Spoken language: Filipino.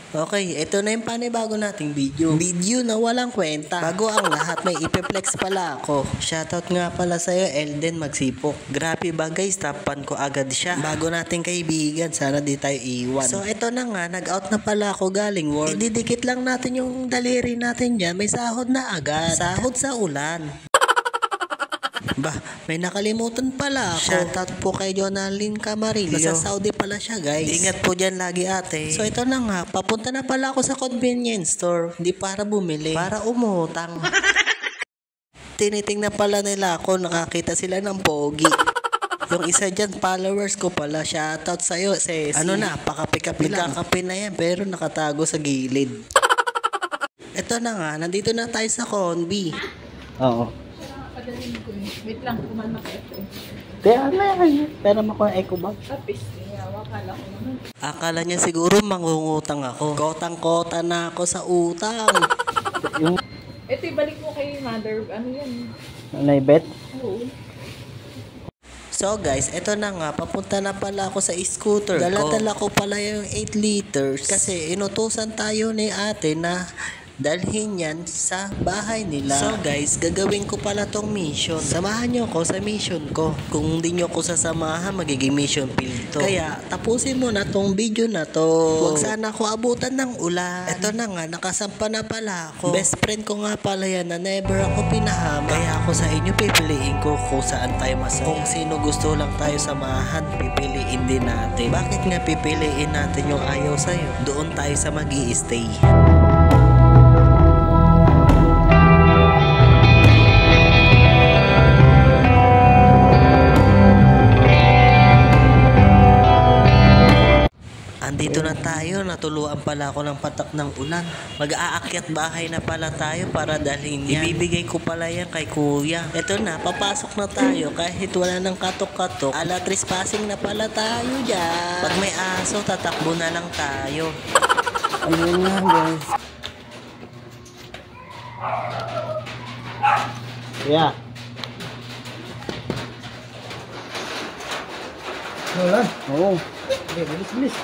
Okay, ito na yung panibago nating video. Video na walang kwenta. Bago ang lahat, may ipeplex pala ako. Shoutout nga pala sa'yo, Elden Magsipok. Grabe ba guys, tapan ko agad siya. Bago nating kaibigan, sana di tayo iwan. So ito na nga, nag-out na pala ako galing work. Ididikit lang natin yung daliri natin dyan, may sahod na agad. Sahod sa ulan. Bah, may nakalimutan pala ako. Shoutout po kay Jonalyn Camarillo. Nasa Saudi pala siya guys. Ingat po dyan lagi ate. So ito na nga, papunta na pala ako sa convenience store. Hindi para bumili, para umutang. Tinitingnan pala nila ako, nakakita sila ng pogi. Yung isa dyan, followers ko pala. Shoutout sa'yo, Ceci. Ano na, pakapi-kapi lang. Nagkakapi na yan, pero nakatago sa gilid. Ito na nga, nandito na tayo sa Conbi. Oo. Wait lang, kumalma ka ito. Kaya yan. Pero makuha eco bag. Tapos, akala ko naman. Akala niya siguro mangungutang ako. Kotang-kota na ako sa utang. Ito, ibalik mo kay mother. Ano yan? Naibet? Oo. So guys, eto na nga, papunta na pala ako sa scooter ko. Dala-dala ko pala yung 8 liters. Kasi inutusan tayo ni ate na dalhin yan sa bahay nila. So guys, gagawin ko pala tong mission. Samahan nyo ko sa mission ko. Kung hindi nyo ko sasamahan, magiging mission failed to. Kaya tapusin mo na tong video na to. Huwag sana ako abutan ng ulan. Eto na nga, nakasampa na pala ako. Best friend ko nga pala yan na never ako pinahama. Kaya ako sa inyo pipiliin ko kung saan tayo masaya. Kung sino gusto lang tayo samahan, pipiliin din natin. Bakit nga pipiliin natin yung ayaw sa'yo? Doon tayo sa mag-i-stay. Andito na tayo, natuluan pala ako ng patak ng ulan. Mag-aakyat bahay na pala tayo para dalhin yan. Ibibigay ko pala yan kay kuya. Eto na, papasok na tayo kahit wala ng katok-katok. Ala, trespassing na pala tayo dyan. Pag may aso, tatakbo na lang tayo. Ayun nga guys. Yeah. Wala. Oo. Okay, bilis.